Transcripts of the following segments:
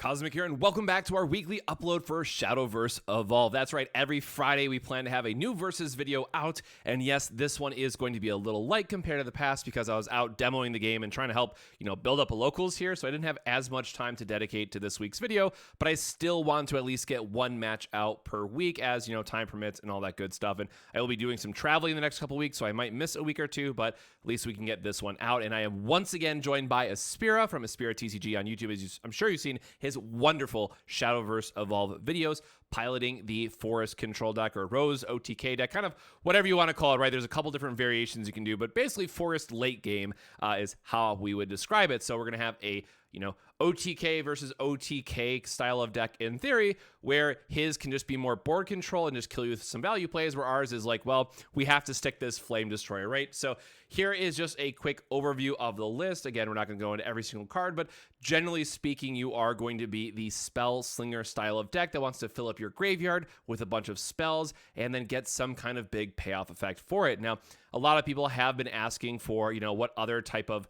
Cosmic here, and welcome back to our weekly upload for Shadowverse Evolve. That's right, every Friday we plan to have a new Versus video out, and yes, this one is going to be a little light compared to the past because I was out demoing the game and trying to help, build up a locals here, so I didn't have as much time to dedicate to this week's video, but I still want to at least get one match out per week as, time permits and all that good stuff, and I will be doing some traveling in the next couple weeks, so I might miss a week or two, but at least we can get this one out, and I am once again joined by Aspira from Aspira TCG on YouTube. As I'm sure you've seen his wonderful Shadowverse Evolve videos piloting the Forest Control deck or Rose OTK deck, kind of whatever you want to call it, right? There's a couple different variations you can do, but basically Forest late game is how we would describe it. So we're going to have a OTK versus OTK style of deck in theory, where his can just be more board control and just kill you with some value plays, where ours is like, well, we have to stick this Flame Destroyer, right? So here is just a quick overview of the list. Again, we're not going to go into every single card, but generally speaking, you are going to be the Spell Slinger style of deck that wants to fill up your graveyard with a bunch of spells and then get some kind of big payoff effect for it. Now, a lot of people have been asking for, what other type of,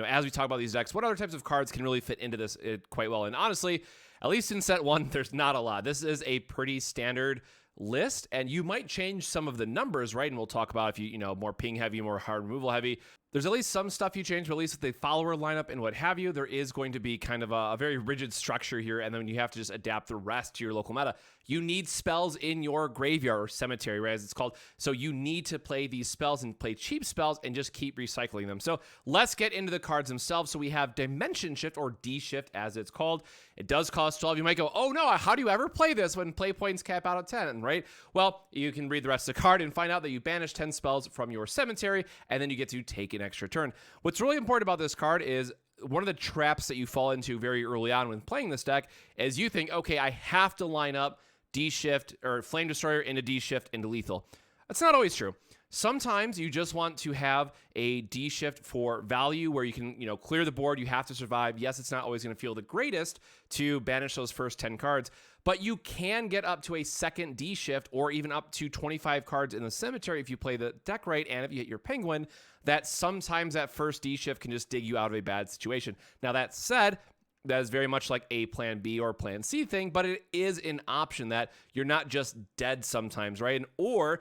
as we talk about these decks, what other types of cards can really fit into this quite well. And honestly, at least in set one, there's not a lot. This is a pretty standard list, and you might change some of the numbers, right? And we'll talk about if you, more ping heavy, more hard removal heavy. There's at least some stuff you change, but at least with the follower lineup and what have you, there is going to be kind of a very rigid structure here, and then you have to just adapt the rest to your local meta. You need spells in your graveyard or cemetery, right, as it's called. So you need to play these spells and play cheap spells and just keep recycling them. So let's get into the cards themselves. So we have Dimension Shift, or D-Shift as it's called. It does cost 12. You might go, oh no, how do you ever play this when play points cap out at 10, right? Well, you can read the rest of the card and find out that you banish 10 spells from your cemetery, and then you get to take an extra turn. What's really important about this card is one of the traps that you fall into very early on when playing this deck is you think, okay, I have to line up D-Shift or Flame Destroyer into D-Shift into lethal. That's not always true. Sometimes you just want to have a D-Shift for value where you can, clear the board. You have to survive. Yes, it's not always going to feel the greatest to banish those first 10 cards, but you can get up to a second D-Shift or even up to 25 cards in the cemetery if you play the deck right and if you hit your penguin, that sometimes that first D-Shift can just dig you out of a bad situation. Now, that said, that is very much like a plan B or plan C thing, but it is an option that you're not just dead sometimes, right? Or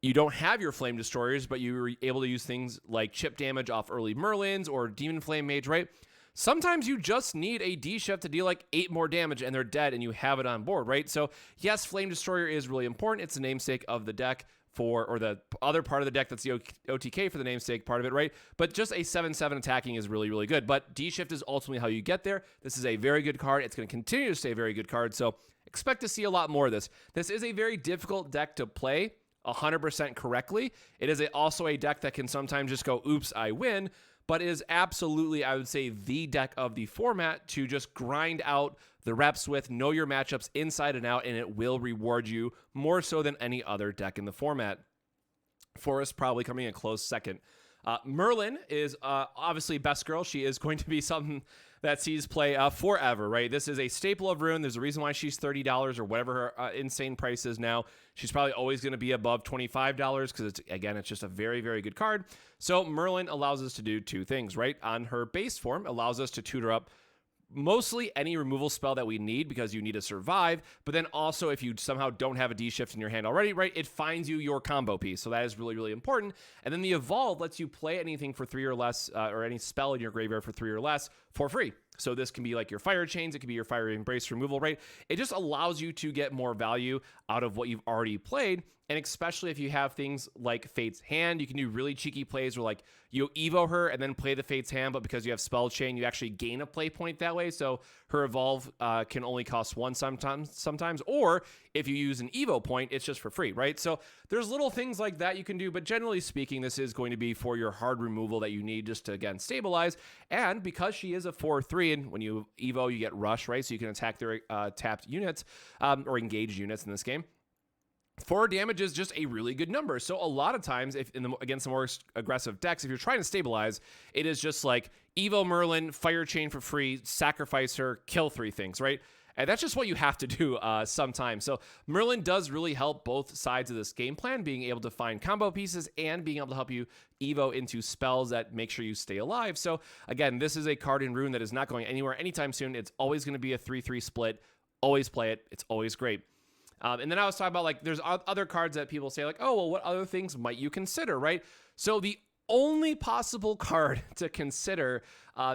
you don't have your Flame Destroyers, but you were able to use things like chip damage off early Merlins or Demon Flame Mage, right? Sometimes you just need a D-Shift to deal like 8 more damage and they're dead and you have it on board, right? So yes, Flame Destroyer is really important. It's the namesake of the deck or the other part of the deck that's the OTK for the namesake part of it, right? But just a 7/7 attacking is really, really good. But D-Shift is ultimately how you get there. This is a very good card. It's going to continue to stay a very good card, so expect to see a lot more of this. This is a very difficult deck to play 100% correctly. It is also a deck that can sometimes just go, oops, I win, but is absolutely, I would say, the deck of the format to just grind out the reps with, know your matchups inside and out, and it will reward you more so than any other deck in the format. Forest probably coming in close second. Merlin is obviously best girl. She is going to be something that sees play forever, right? This is a staple of Rune. There's a reason why she's $30 or whatever her insane price is now. She's probably always going to be above $25 because, it's just a very, very good card. So Merlin allows us to do two things, right? On her base form, allows us to tutor up mostly any removal spell that we need because you need to survive, but then also if you somehow don't have a D-Shift in your hand already, right, it finds you your combo piece, so that is really, really important. And then the Evolve lets you play anything for 3 or less, or any spell in your graveyard for 3 or less for free. So this can be like your Fire Chains, it can be your Fire Embrace removal, right? It just allows you to get more value out of what you've already played, and especially if you have things like Fate's Hand, you can do really cheeky plays where like you Evo her and then play the Fate's Hand, but because you have Spell Chain, you actually gain a play point that way, so her Evolve can only cost 1 sometimes, or if you use an Evo point, it's just for free, right? So there's little things like that you can do, but generally speaking, this is going to be for your hard removal that you need just to, again, stabilize, and because she is a 4/3, and when you Evo, you get Rush, right? So you can attack their tapped units, or engaged units in this game. 4 damage is just a really good number. So a lot of times, if against the more aggressive decks, if you're trying to stabilize, it is just like Evo Merlin, Fire Chain for free, sacrifice her, kill 3 things, right? And that's just what you have to do sometimes. So Merlin does really help both sides of this game plan, being able to find combo pieces and being able to help you evo into spells that make sure you stay alive. So again, this is a card in Rune that is not going anywhere anytime soon. It's always going to be a 3-3 split. Always play it. It's always great. And then I was talking about, like, there's other cards that people say, like, oh, well, what other things might you consider, right? So the only possible card to consider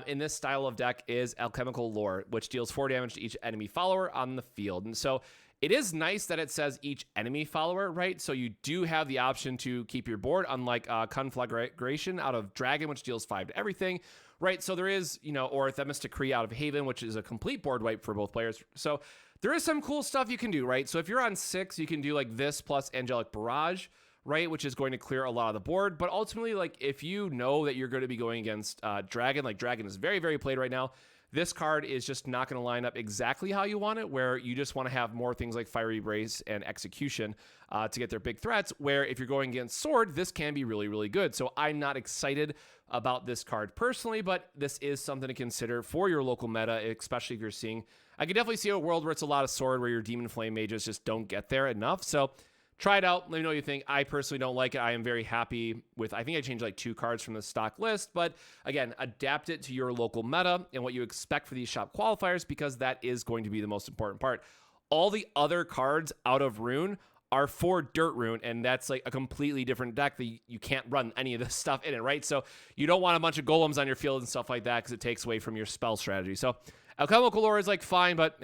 in this style of deck is Alchemical Lore, which deals 4 damage to each enemy follower on the field. And so it is nice that it says each enemy follower, right? So you do have the option to keep your board, unlike Conflagration out of Dragon, which deals 5 to everything, right? So there is, you know, or Themis Decree out of Haven, which is a complete board wipe for both players. So there is some cool stuff you can do, right? So if you're on 6, you can do like this plus Angelic Barrage, right, which is going to clear a lot of the board. But ultimately, like, if you know that you're going to be going against Dragon, like Dragon is very, very played right now, this card is just not going to line up exactly how you want it, where you just want to have more things like Fiery Brace and Execution to get their big threats, where if you're going against Sword, this can be really, really good. So I'm not excited about this card personally, but this is something to consider for your local meta, especially if you're seeing... I could definitely see a world where it's a lot of Sword, where your Demon Flame mages just don't get there enough. So try it out. Let me know what you think. I personally don't like it. I am very happy with, I think I changed like 2 cards from the stock list, but again, adapt it to your local meta and what you expect for these shop qualifiers, because that is going to be the most important part. All the other cards out of Rune are for Dirt Rune, and that's like a completely different deck that you can't run any of this stuff in it, right? So you don't want a bunch of golems on your field and stuff like that, because it takes away from your spell strategy. So Alchemical Lore is like fine, but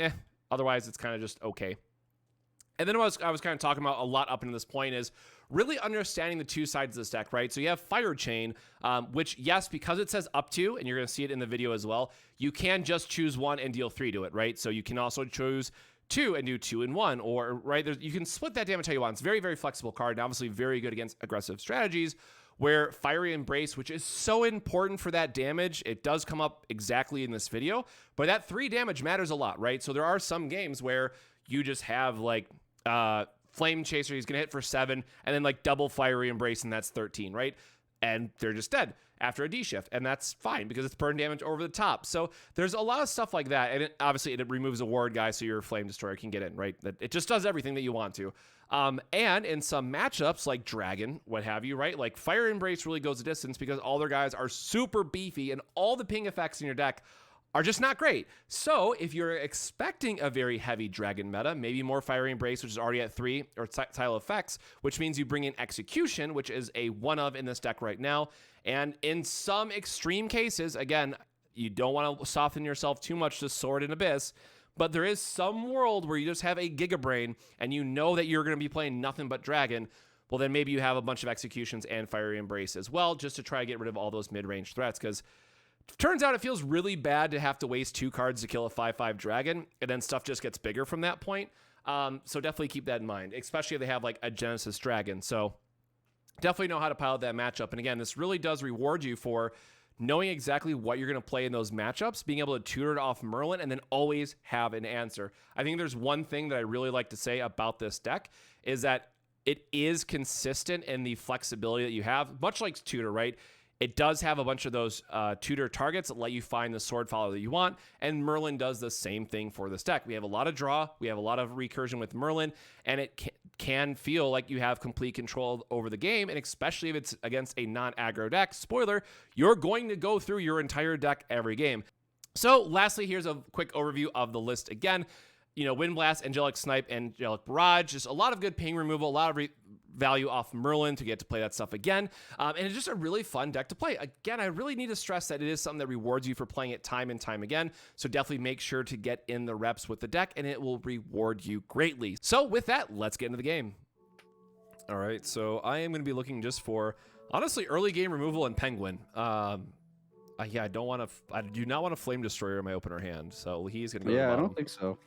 otherwise it's kind of just okay. And then what I was kind of talking about a lot up until this point is really understanding the 2 sides of this deck, right? So you have Fire Chain, which, yes, because it says up to, and you're going to see it in the video as well, you can just choose 1 and deal 3 to it, right? So you can also choose 2 and do 2 and 1, or, right, you can split that damage how you want. It's a very, very flexible card, and obviously very good against aggressive strategies, where Fiery Embrace, which is so important for that damage, it does come up exactly in this video, but that 3 damage matters a lot, right? So there are some games where you just have, like, Flame Chaser, he's gonna hit for 7, and then like double Fiery Embrace, and that's 13, right? And they're just dead after a D shift, and that's fine because it's burn damage over the top. So there's a lot of stuff like that, and obviously it removes a ward guy, so your Flame Destroyer can get in, right? It just does everything that you want to. And in some matchups like Dragon, what have you, right? Like Fire Embrace really goes a distance because all their guys are super beefy, and all the ping effects in your deck are just not great. So if you're expecting a very heavy Dragon meta, maybe more Fiery Embrace, which is already at 3, or Tile Effects, which means you bring in Execution, which is a 1 of in this deck right now. And in some extreme cases, again, you don't want to soften yourself too much to Sword and Abyss, but there is some world where you just have a Giga Brain and you know that you're going to be playing nothing but Dragon. Well, then maybe you have a bunch of Executions and Fiery Embrace as well, just to try to get rid of all those mid-range threats, because turns out it feels really bad to have to waste 2 cards to kill a 5/5 Dragon, and then stuff just gets bigger from that point. So definitely keep that in mind, especially if they have like a Genesis Dragon. So definitely know how to pilot that matchup. And again, this really does reward you for knowing exactly what you're going to play in those matchups, being able to tutor it off Merlin, and then always have an answer. I think there's one thing that I really like to say about this deck is that it is consistent in the flexibility that you have, much like Tutor, right? It does have a bunch of those tutor targets that let you find the sword follower that you want, and Merlin does the same thing for this deck. We have a lot of draw, we have a lot of recursion with Merlin, and it can feel like you have complete control over the game, and especially if it's against a non-aggro deck. Spoiler, you're going to go through your entire deck every game. So lastly, here's a quick overview of the list again. You know, Wind Blast, Angelic Snipe, Angelic Barrage, just a lot of good ping removal, a lot of value off Merlin to get to play that stuff again. And it's just a really fun deck to play. Again, I really need to stress that it is something that rewards you for playing it time and time again. So definitely make sure to get in the reps with the deck, and it will reward you greatly. So with that, let's get into the game. All right, so I am going to be looking just for, honestly, early game removal and Penguin. Yeah, I do not want a Flame Destroyer in my opener hand, so he's going to go to the bottom. I don't think so.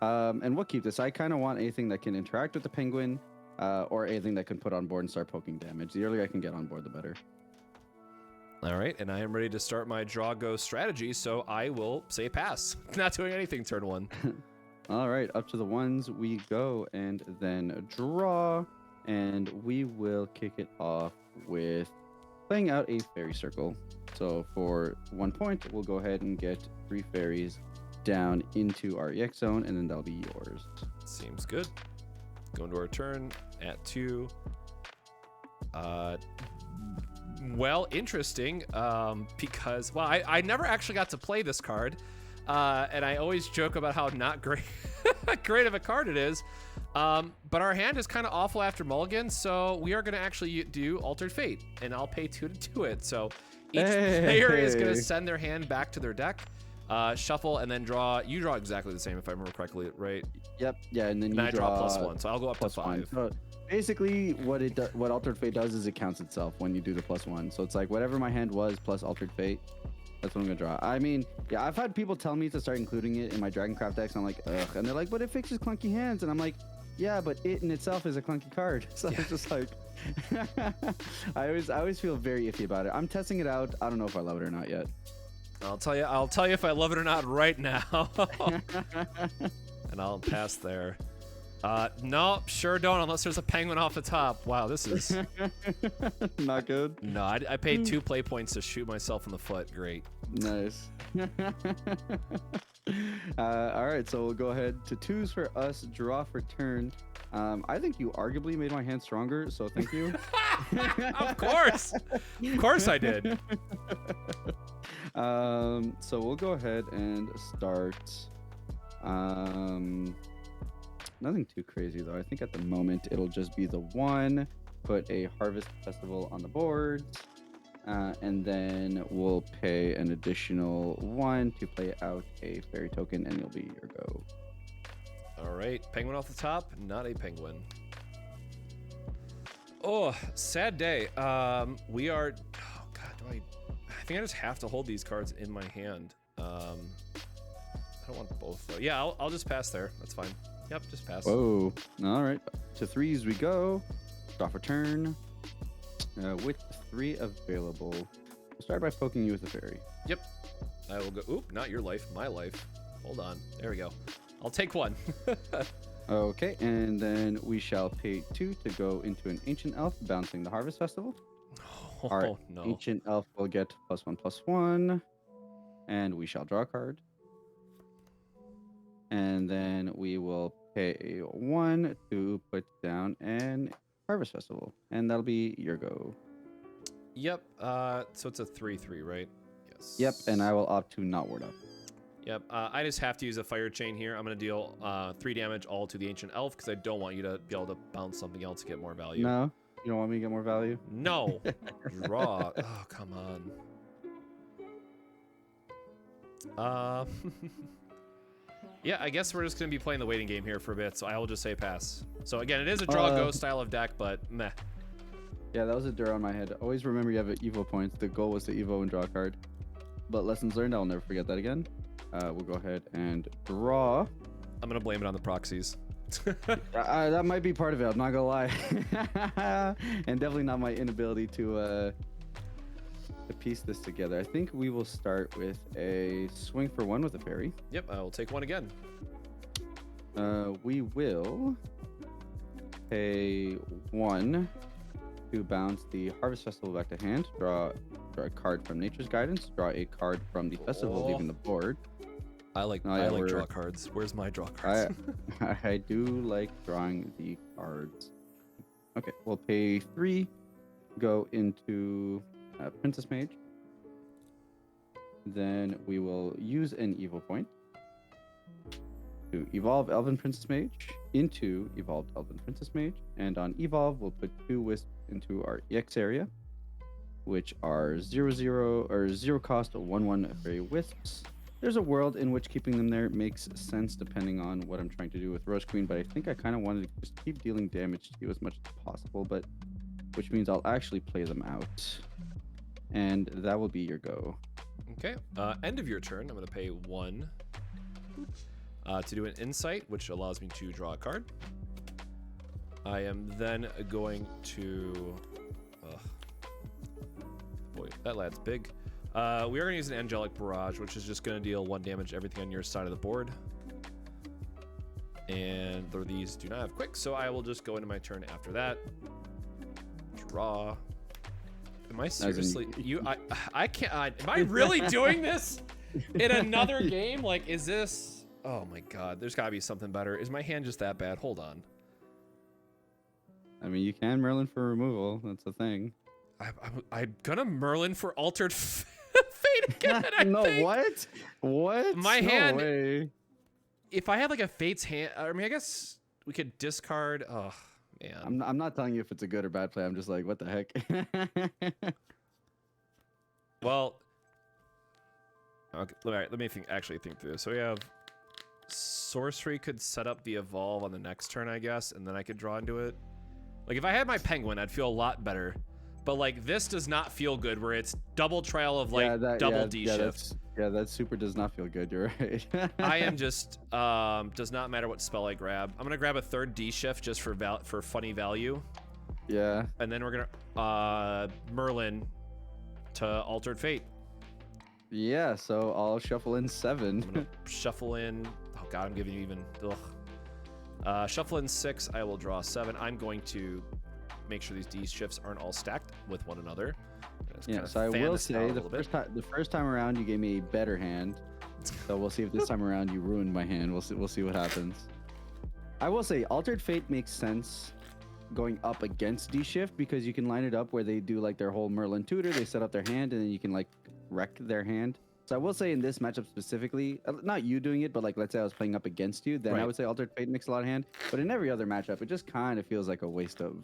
And we'll keep this. I kind of want anything that can interact with the Penguin, or anything that can put on board and start poking damage. The earlier I can get on board, the better. All right, and I am ready to start my draw go strategy, so I will say pass. Not doing anything turn 1. All right, up to the ones we go, and then draw, and we will kick it off with playing out a fairy circle. So for 1 point, we'll go ahead and get 3 fairies down into our EX zone, and then that'll be yours. Seems good. Go into our turn at 2. Well, interesting, because, well, I never actually got to play this card, and I always joke about how not great great of a card it is, but our hand is kind of awful after mulligan, so we are going to actually do Altered Fate, and I'll pay 2 to do it. So each player is going to send their hand back to their deck, shuffle, and then draw. You draw exactly the same, if I remember correctly, right? Yep. Yeah, and then And you I draw +1, so I'll go up to 5. So basically, what Altered Fate does is it counts itself when you do the +1. So it's like whatever my hand was plus Altered Fate, that's what I'm gonna draw. I mean, yeah, I've had people tell me to start including it in my Dragoncraft decks, and I'm like, ugh. And they're like, but it fixes clunky hands, and I'm like, yeah, but it in itself is a clunky card. So it's just like, I always feel very iffy about it. I'm testing it out. I don't know if I love it or not yet. I'll tell you if I love it or not right now. And I'll pass there. No, sure don't, unless there's a penguin off the top. Wow, this is not good. No, I paid 2 play points to shoot myself in the foot. Great. Nice. All right, so we'll go ahead to 2s for us. Draw for turn. I think you arguably made my hand stronger, so thank you. Of course I did. So we'll go ahead and start. Nothing too crazy though. I think at the moment it'll just be the 1. Put a Harvest Festival on the board, and then we'll pay an additional 1 to play out a fairy token, and it'll be your go. All right, penguin off the top. Not a penguin. Oh, sad day. We are. Oh God, I think I just have to hold these cards in my hand. I don't want both though. Yeah, I'll just pass there. That's fine. Yep, just pass. Whoa. All right. To 3s we go. Draw for turn. With 3 available, we'll start by poking you with a fairy. Yep. I will go. Oop, not your life, my life. Hold on. There we go. I'll take 1. Okay, and then we shall pay 2 to go into an Ancient Elf, bouncing the Harvest Festival. Oh, Our no. Ancient Elf will get +1/+1, and we shall draw a card. And then we will pay a 1 to put down an Harvest Festival, and that'll be your go. Yep. So it's a 3/3, right? Yes. Yep, and I will opt to not ward up. Yep. I just have to use a fire chain here. I'm gonna deal 3 damage all to the Ancient Elf because I don't want you to be able to bounce something else to get more value. No, you don't want me to get more value? No. Draw. Oh, come on. Yeah, I guess we're just going to be playing the waiting game here for a bit, so I will just say pass. So again, it is a draw-go style of deck, but meh. Yeah, that was a dir on my head. Always remember you have an Evo points. The goal was to Evo and draw a card. But lessons learned, I'll never forget that again. We'll go ahead and draw. I'm going to blame it on the proxies. That might be part of it, I'm not going to lie. And definitely not my inability to piece this together. I think we will start with a swing for 1 with a fairy. Yep, I will take 1 again. We will pay 1 to bounce the Harvest Festival back to hand. Draw a card from Nature's Guidance. Draw a card from the Festival, leaving the board. I like draw cards. Where's my draw cards? I do like drawing the cards. Okay, we'll pay 3. Go into Princess Mage. Then we will use an Evo point to evolve Elven Princess Mage into evolved Elven Princess Mage. And on evolve, we'll put 2 wisps into our EX area, which are 0/0 or 0 cost 1/1 fairy wisps. There's a world in which keeping them there makes sense depending on what I'm trying to do with Rose Queen, but I think I kind of wanted to just keep dealing damage to you as much as possible, but which means I'll actually play them out. And that will be your go. Okay. End of your turn, I'm going to pay 1 to do an insight, which allows me to draw a card. I am then going to... boy, that lad's big. We are going to use an Angelic Barrage, which is just going to deal 1 damage to everything on your side of the board. And these do not have quick, so I will just go into my turn after that. Draw. Am I seriously? I can't. Am I really doing this in another game? Like, is this? Oh my god, there's gotta be something better. Is my hand just that bad? Hold on. I mean, you can Merlin for removal. That's the thing. I'm gonna Merlin for altered fate again. I no, think. what? What? My no hand. Way. If I had like a fate's hand, I mean, I guess we could discard. Oh man. I'm not telling you if it's a good or bad play. I'm just like, what the heck? Well, okay, let me actually think through this. So we have sorcery could set up the evolve on the next turn, I guess, and then I could draw into it. Like if I had my penguin, I'd feel a lot better. But like this does not feel good, where it's double trail of like double D shift. Yeah, that super does not feel good. You're right. I am just does not matter what spell I grab. I'm gonna grab a third D shift just for funny value. Yeah. And then we're gonna Merlin to altered fate. Yeah. So I'll shuffle in 7. I'm gonna shuffle in. Oh god, I'm giving you even. Ugh. Shuffle in 6. I will draw 7. I'm going to make sure these D shifts aren't all stacked with one another. Yeah, so I will say the first time around you gave me a better hand, so we'll see if this time around you ruined my hand. We'll see what happens. I will say Altered Fate makes sense going up against D shift because you can line it up where they do like their whole Merlin tutor. They set up their hand and then you can like wreck their hand. So I will say in this matchup specifically, not you doing it, but like let's say I was playing up against you, then I would say Altered Fate makes a lot of hand. But in every other matchup, it just kind of feels like a waste of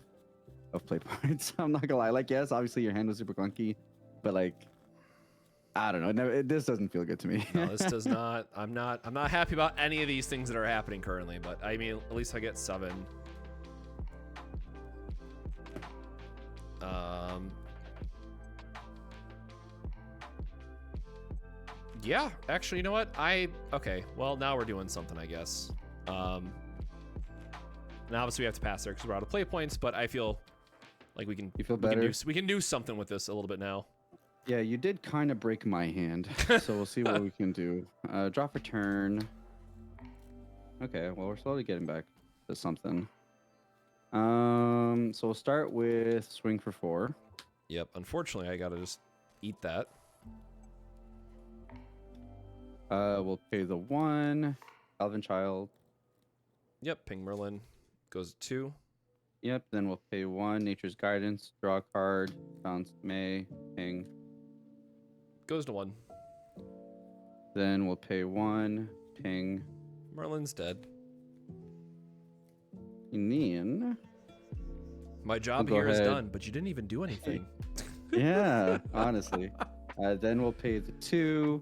play points. I'm not gonna lie. Like, yes, obviously your hand was super clunky, but like, I don't know. This doesn't feel good to me. No, this does not. I'm not happy about any of these things that are happening currently. But I mean, at least I get 7. Yeah, actually, you know what? Okay. Well, now we're doing something, I guess. Now obviously we have to pass there because we're out of play points, but I feel like we can. You feel better? We can do something with this a little bit now. Yeah, you did kind of break my hand, so we'll see what we can do. Draw for turn. Okay, well we're slowly getting back to something. So we'll start with swing for 4. Yep. Unfortunately, I gotta just eat that. We'll pay the 1. Elven Child. Yep. Ping Merlin goes to 2. Yep. Then we'll pay 1. Nature's Guidance. Draw a card. Bounce May. Ping. Goes to 1. Then we'll pay 1. Ping. Merlin's dead. Inian. My job here is done, but you didn't even do anything. Yeah, honestly. Then we'll pay the 2.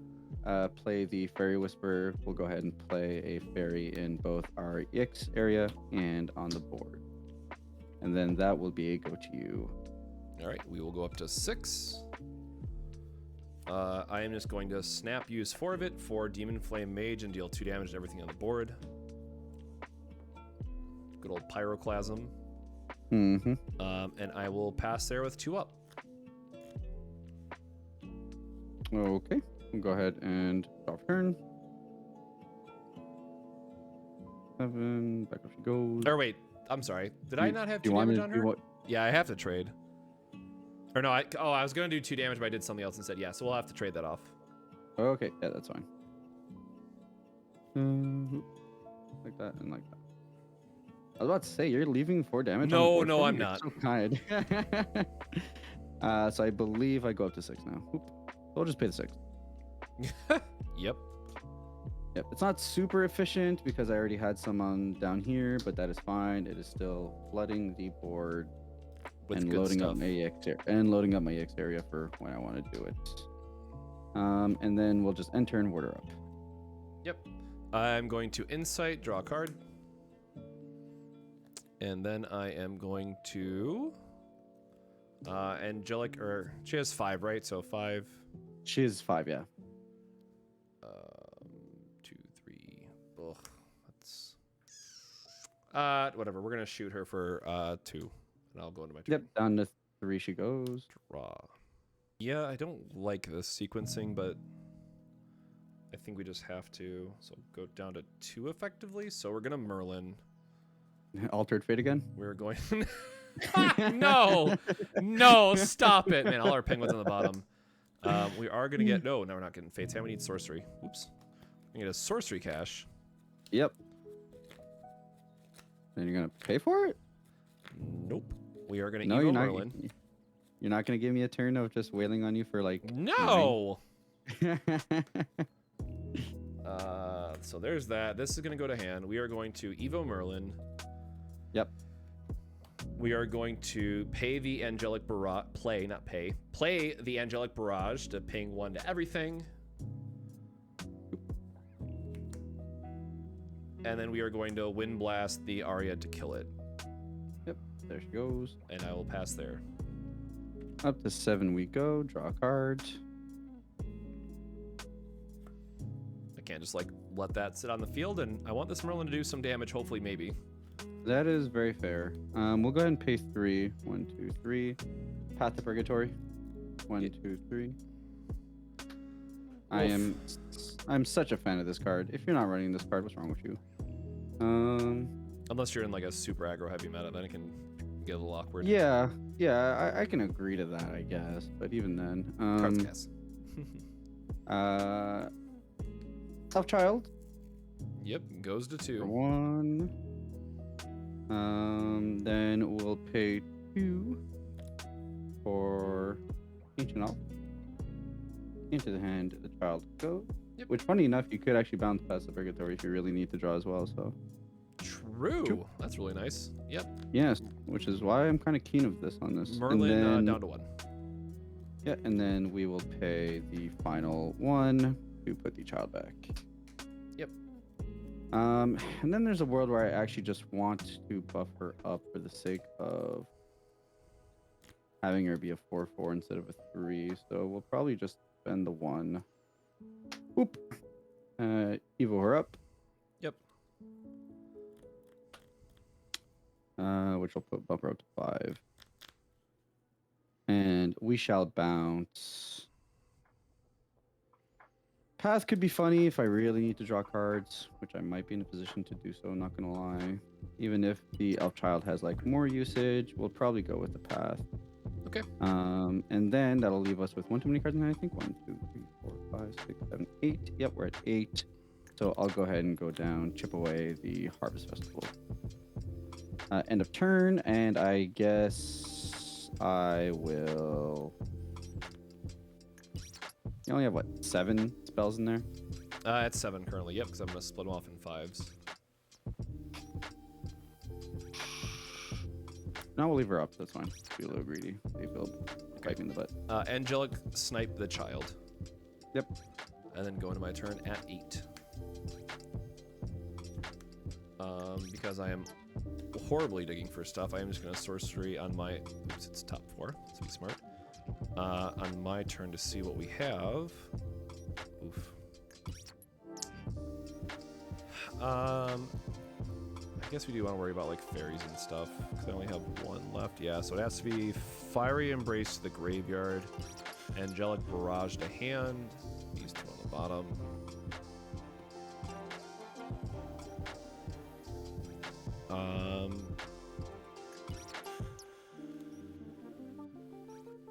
Play the Fairy Whisperer. We'll go ahead and play a fairy in both our EX area and on the board. And then that will be a go to you. All right, we will go up to 6. I am just going to snap use 4 of it for Demon Flame Mage and deal 2 damage to everything on the board. Good old Pyroclasm. Mm-hmm. And I will pass there with 2 up. Okay. We'll go ahead and draw turn. 7. Back up she goes. Or wait, I'm sorry. Did I not have 2 damage on her? Yeah, I have to trade. Or no, I was going to do 2 damage, but I did something else instead. Yeah, so we'll have to trade that off. Okay, yeah, that's fine. Like that and like that. I was about to say, you're leaving 4 damage on the board. No, I'm You're not. so kind. So I believe I go up to 6 now. Oop. We'll just pay the 6. Yep. Yep. It's not super efficient because I already had some on down here, but that is fine. It is still flooding the board With and good loading stuff. up my EX area for when I want to do it. And then we'll just enter and order up. Yep. I'm going to Insight, draw a card. And then I am going to Angelic, or she has 5, right? So 5. She is 5, yeah. 2, 3. Ugh, that's whatever. We're gonna shoot her for 2, and I'll go into my turn. Yep, down to 3 she goes. Draw. Yeah, I don't like this sequencing, but I think we just have to. So go down to 2 effectively. So we're gonna Merlin. Altered Fate again? We're going. No, no, stop it, man. All our penguins on the bottom. We are gonna get no, we're not getting Fate's Hand. We need sorcery. Oops. We need a sorcery cache. Yep. And you're gonna pay for it? Nope. We are gonna No, Evo you're not. Merlin. You're not gonna give me a turn of just wailing on you for like. No. So there's that. This is gonna go to hand. We are going to Evo Merlin. Yep. We are going to pay the Angelic Barrage. Play the Angelic Barrage to ping 1 to everything. And then we are going to Wind Blast the Aria to kill it. Yep. There she goes. And I will pass there. Up to 7 we go. Draw a card. I can't just like let that sit on the field, and I want this Merlin to do some damage, hopefully, maybe. That is very fair. We'll go ahead and pay 3. 1, 2, 3. Path to Purgatory. 1, 2, 3. I'm such a fan of this card. If you're not running this card, what's wrong with you? Unless you're in like a super aggro heavy meta, then it can get a little awkward. Yeah, I can agree to that, I guess. But even then, Cards guess. Self-Child. Yep, goes to 2. 1. Then we'll pay 2 for Ancient Elf. Into the hand, the child goes. Yep. Which, funny enough, you could actually bounce past the Purgatory if you really need to draw as well. So. True. That's really nice. Yep. Yes, which is why I'm kind of keen of this on this. Merlin and then, down to 1. Yeah, and then we will pay the final 1 to put the child back. Yep. And then there's a world where I actually just want to buff her up for the sake of having her be a 4/4 instead of a 3. So we'll probably just spend the 1. Whoop. Evo her up. Yep. Which will bump her up to 5. And we shall bounce. Path could be funny if I really need to draw cards, which I might be in a position to do so, not gonna lie. Even if the Elf Child has like more usage, we'll probably go with the Path. Okay. And then that'll leave us with 1 too many cards in hand, I think. 1, 2, 3, 4, 5, 6, 7, 8. Yep, we're at 8. So I'll go ahead and go down, chip away the Harvest Festival. End of turn, and I guess I will. You only have what, 7 spells in there? It's 7 currently. Yep, because I'm gonna split them off in 5s. No, we'll leave her up. That's fine. Be a little greedy. They feel biting in the butt. Angelic Snipe the Child. Yep. And then go into my turn at 8. Because I am horribly digging for stuff, I am just gonna sorcery on my. Oops, it's top 4. Let's be smart. On my turn to see what we have. Oof. I guess we do want to worry about like fairies and stuff because I only have 1 left. Yeah, so it has to be Fiery Embrace to the graveyard, Angelic Barrage to hand. These 2 on the bottom.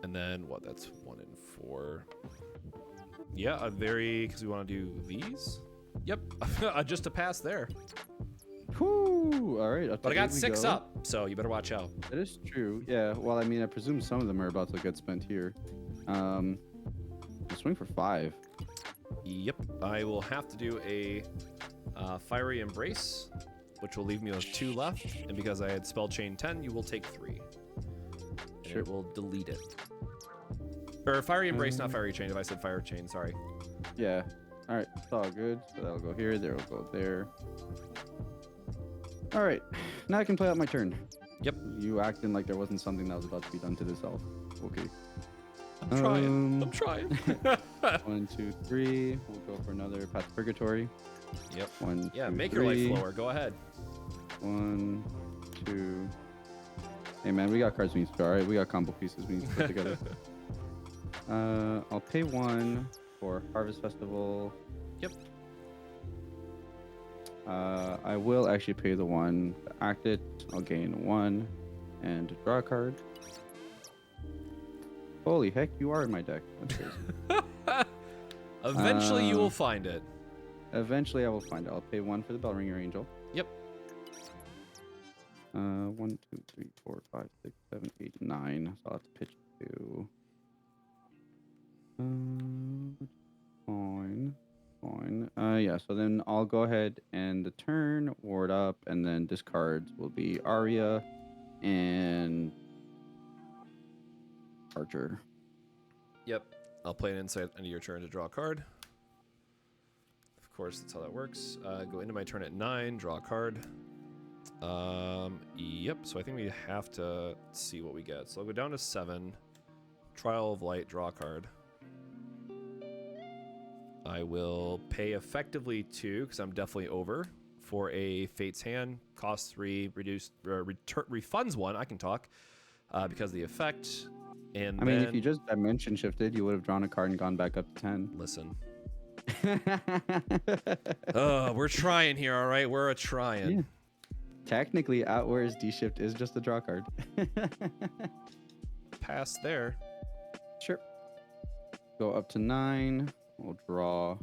And then what? That's 1 and 4. Yeah, because we want to do these. Yep, just a pass there. Whoo! All right. But I got 6 up, so you better watch out. That is true. Yeah. Well, I mean, I presume some of them are about to get spent here. Swing for 5. Yep. I will have to do a Fiery Embrace, which will leave me with 2 left. And because I had Spell Chain 10, you will take 3. And Sure. it will delete it. Or Fiery Embrace, not Fiery Chain. If I said Fire Chain, sorry. Yeah. All right. It's all good. So that'll go here. There will go there. All right. Now I can play out my turn. Yep. You acting like there wasn't something that was about to be done to this elf. Okay. I'm trying. I'm trying. 1, 2, 3. We'll go for another Path to Purgatory. Yep. 1, Yeah, 2, make 3. your life lower. Go ahead. 1, 2. Hey man, we got cards we need to draw. All right, we got combo pieces we need to put together. I'll pay 1 for Harvest Festival. Yep. I will actually pay the 1 to act it. I'll gain 1. and draw a card. Holy heck, you are in my deck. That's crazy. Eventually, you will find it. Eventually, I will find it. I'll pay 1 for the Bellringer Angel. Yep. 1, 2, 3, 4, 5, 6, 7, 8, 9. So I'll have to pitch 2. Fine. Yeah, so then I'll go ahead and the turn, ward up, and then discards will be Arya and Archer. Yep. I'll play an insight end of your turn to draw a card. Of course, that's how that works. Go into my turn at 9, draw a card. Yep, so I think we have to see what we get. So I'll go down to 7, Trial of Light, draw a card. I will pay effectively 2, because I'm definitely over, for a Fate's Hand. Cost 3, reduced, refunds 1, I can talk, because of the effect. And I mean, if you just dimension shifted, you would have drawn a card and gone back up to 10. Listen. We're trying here, all right? We're trying. Yeah. Technically, Outwards D-Shift is just a draw card. Pass there. Sure. Go up to 9. We'll draw.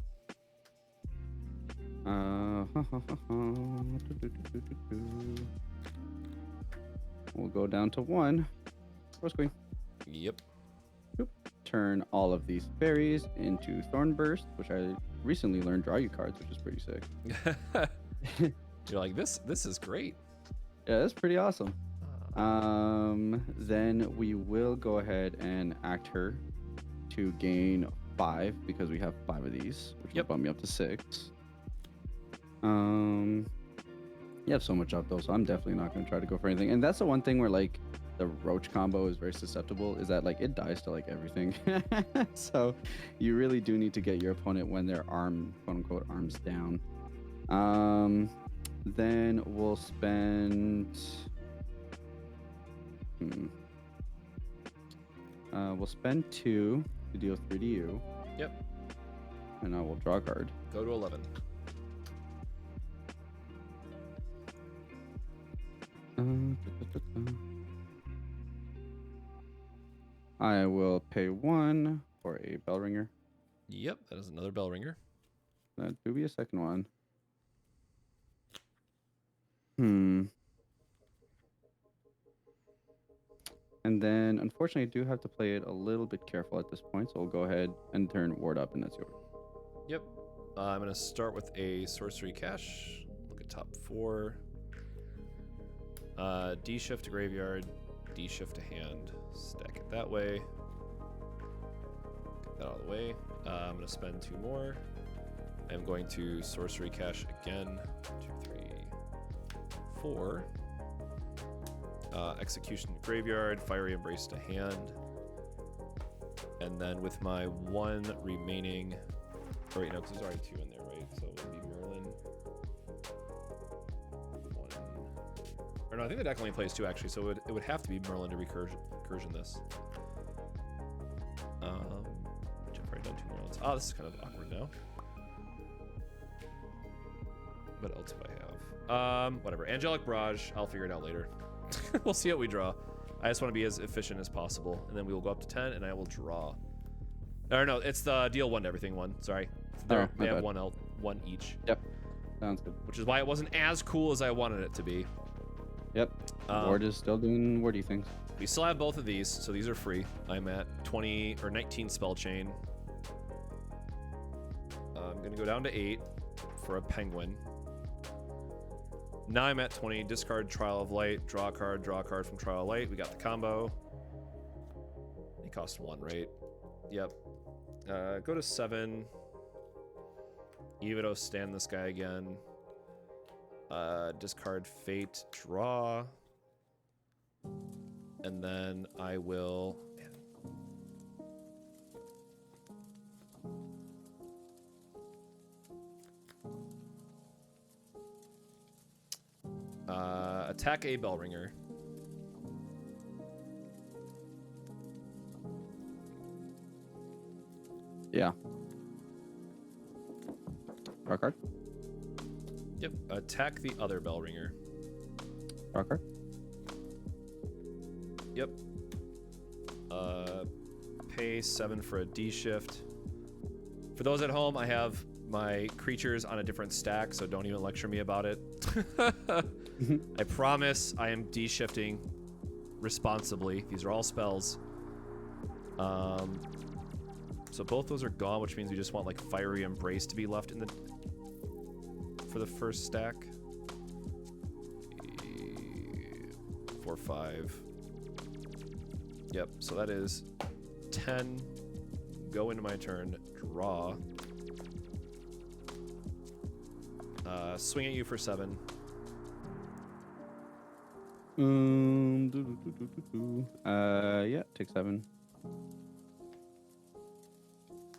We'll go down to 1. Force Queen. Yep. Boop. Turn all of these fairies into Thornburst, which I recently learned draw you cards, which is pretty sick. You're like, this is great. Yeah, that's pretty awesome. Then we will go ahead and act her to gain 5 because we have 5 of these, which will bump me up to 6. You have so much up though, so I'm definitely not going to try to go for anything. And that's the one thing where like the roach combo is very susceptible, is that like it dies to like everything. So you really do need to get your opponent when they're quote unquote arms down. Then we'll spend we'll spend 2 to deal 3 to you. Yep. And I will draw a card. Go to 11. I will pay 1 for a bell ringer. Yep, that is another bell ringer. That do be a second one. And then, unfortunately, I do have to play it a little bit careful at this point, so we'll go ahead and turn ward up, and that's yours. Yep. I'm going to start with a sorcery cache. Look at top 4. D shift to graveyard, D shift to hand. Stack it that way. Get that out of the way. I'm going to spend 2 more. I'm going to sorcery cache again. 2, 3, 4. Execution to graveyard, Fiery Embrace to hand. And then with my 1 remaining, or wait, no, because there's already 2 in there, right? So it would be Merlin. 1. Or no, I think the deck only plays 2 actually, so it would have to be Merlin to recursion this. Which I've already done 2 Merlins. Oh, this is kind of awkward now. What else do I have? Whatever. Angelic Barrage, I'll figure it out later. We'll see what we draw. I just want to be as efficient as possible, and then we will go up to 10, and I will draw. Or no, it's the deal 1 to everything 1. Sorry, they have 1 each. Yep, sounds good. Which is why it wasn't as cool as I wanted it to be. Yep, ward is still doing wardy things. We still have both of these, so these are free. I'm at 20 or 19 spell chain. I'm gonna go down to 8 for a penguin. Now I'm at 20, discard Trial of Light, draw a card from Trial of Light. We got the combo. They cost 1, right? Yep. Go to 7. BIDO, stand this guy again. Discard Fate, draw. And then I will... attack a bell ringer. Yeah. Draw card. Yep. Attack the other bell ringer. Draw card. Yep. Pay 7 for a D shift. For those at home, I have my creatures on a different stack, so don't even lecture me about it. I promise I am D shifting responsibly. These are all spells. So both those are gone, which means we just want like Fiery Embrace to be left in the for the first stack. 4, 5. Yep, so that is 10. Go into my turn, draw. Swing at you for 7. Yeah, take 7.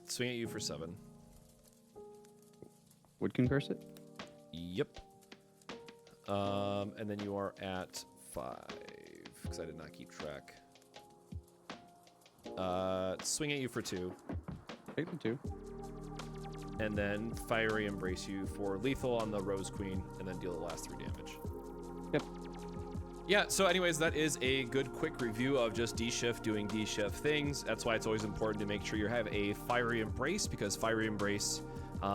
Swing at you for 7. Would concurse it? Yep. And then you are at 5, because I did not keep track. Swing at you for 2. Take the 2. And then Fiery Embrace you for lethal on the Rose Queen, and then deal the last 3 damage. Yep. Yeah, so anyways, that is a good quick review of just D-Shift doing D-Shift things. That's why it's always important to make sure you have a Fiery Embrace, because Fiery Embrace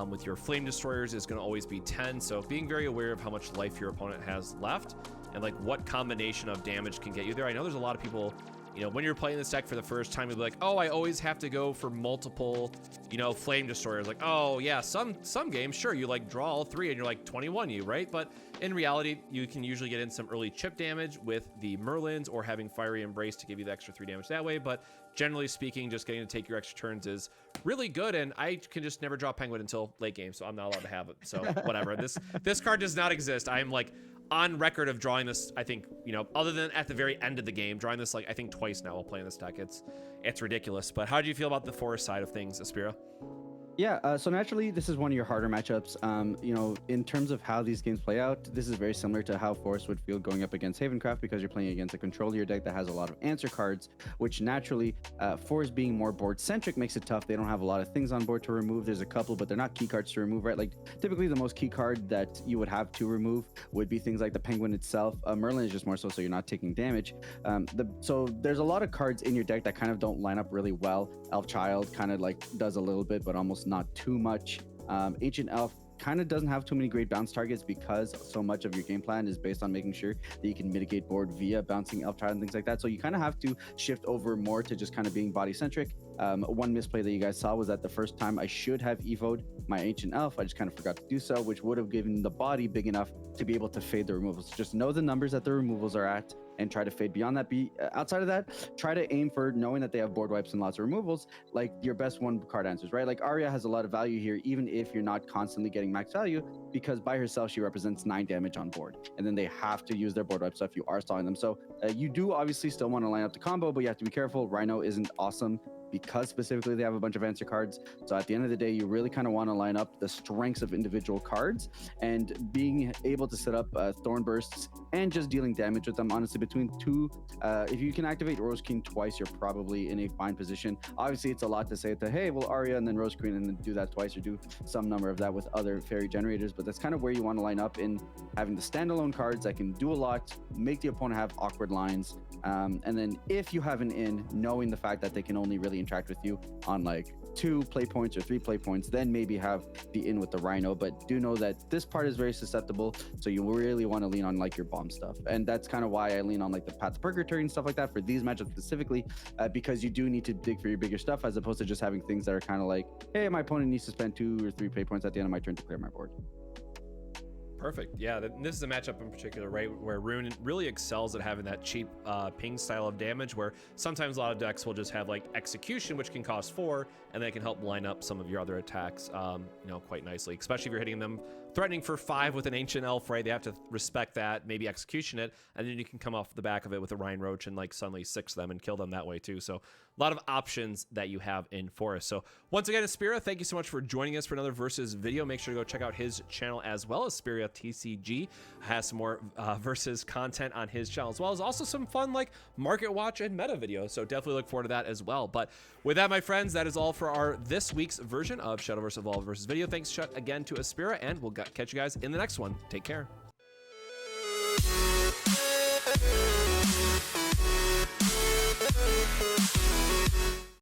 with your Flame Destroyers is going to always be 10, so being very aware of how much life your opponent has left, and like what combination of damage can get you there. I know there's a lot of people, you know, when you're playing this deck for the first time, you'll be like, oh, I always have to go for multiple, you know, Flame Destroyers. Like, oh, yeah, some games, sure, you like draw all 3 and you're like 21, right? But in reality, you can usually get in some early chip damage with the Merlins or having Fiery Embrace to give you the extra 3 damage that way. But generally speaking, just getting to take your extra turns is really good. And I can just never draw Penguin until late game, so I'm not allowed to have it. So whatever. This card does not exist. I am like on record of drawing this, I think, you know, other than at the very end of the game, drawing this like I think twice now while playing this deck. It's ridiculous. But how do you feel about the forest side of things, Aspira? Yeah, so naturally, this is one of your harder matchups. You know, in terms of how these games play out, this is very similar to how Forest would feel going up against Havencraft, because you're playing against a control of your deck that has a lot of answer cards, which naturally, Forest being more board-centric makes it tough. They don't have a lot of things on board to remove. There's a couple, but they're not key cards to remove, right? Like, typically, the most key card that you would have to remove would be things like the Penguin itself. Merlin is just more so you're not taking damage. So there's a lot of cards in your deck that kind of don't line up really well. Elf Child kind of like does a little bit, but almost not too much. Ancient Elf kind of doesn't have too many great bounce targets, because so much of your game plan is based on making sure that you can mitigate board via bouncing Elf Child and things like that. So you kind of have to shift over more to just kind of being body centric. One misplay that you guys saw was that the first time I should have evoed my Ancient Elf, I just kind of forgot to do so, which would have given the body big enough to be able to fade the removals. Just know the numbers that the removals are at and try to fade beyond that. Outside of that, try to aim for, knowing that they have board wipes and lots of removals, like your best 1 card answers, right? Like Arya has a lot of value here, even if you're not constantly getting max value, because by herself she represents 9 damage on board, and then they have to use their board wipes if you are stalling them. So you do obviously still want to line up the combo, but you have to be careful. Rhino isn't awesome because specifically they have a bunch of answer cards. So at the end of the day, you really kind of want to line up the strengths of individual cards, and being able to set up Thorn Bursts and just dealing damage with them. Honestly, between 2, if you can activate Rose King twice, you're probably in a fine position. Obviously, it's a lot to say to, hey, well, Arya and then Rose Queen and then do that twice, or do some number of that with other fairy generators. But that's kind of where you want to line up, in having the standalone cards that can do a lot, make the opponent have awkward lines. And then if you have an in, knowing the fact that they can only really interact with you on like 2 play points or 3 play points, then maybe have the in with the Rhino. But do know that this part is very susceptible, so you really want to lean on like your bomb stuff. And that's kind of why I lean on like the Path to Purgatory and stuff like that for these matchups specifically, because you do need to dig for your bigger stuff, as opposed to just having things that are kind of like, hey, my opponent needs to spend 2 or 3 play points at the end of my turn to clear my board. Perfect. Yeah, this is a matchup in particular, right, where Rune really excels at having that cheap ping style of damage, where sometimes a lot of decks will just have like Execution, which can cost 4, and they can help line up some of your other attacks, you know, quite nicely, especially if you're hitting them threatening for 5 with an Ancient Elf, right? They have to respect that, maybe Execution it, and then you can come off the back of it with a Rhine Roach and like suddenly 6 them and kill them that way too. So a lot of options that you have in Forest. So once again, Aspira, thank you so much for joining us for another Versus video. Make sure to go check out his channel as well. Aspira TCG has some more Versus content on his channel, as well as also some fun like market watch and meta videos. So definitely look forward to that as well. But with that, my friends, that is all for our this week's version of Shadowverse Evolve Versus video. Thanks again to Aspira, and we'll catch you guys in the next one. Take care. Bye.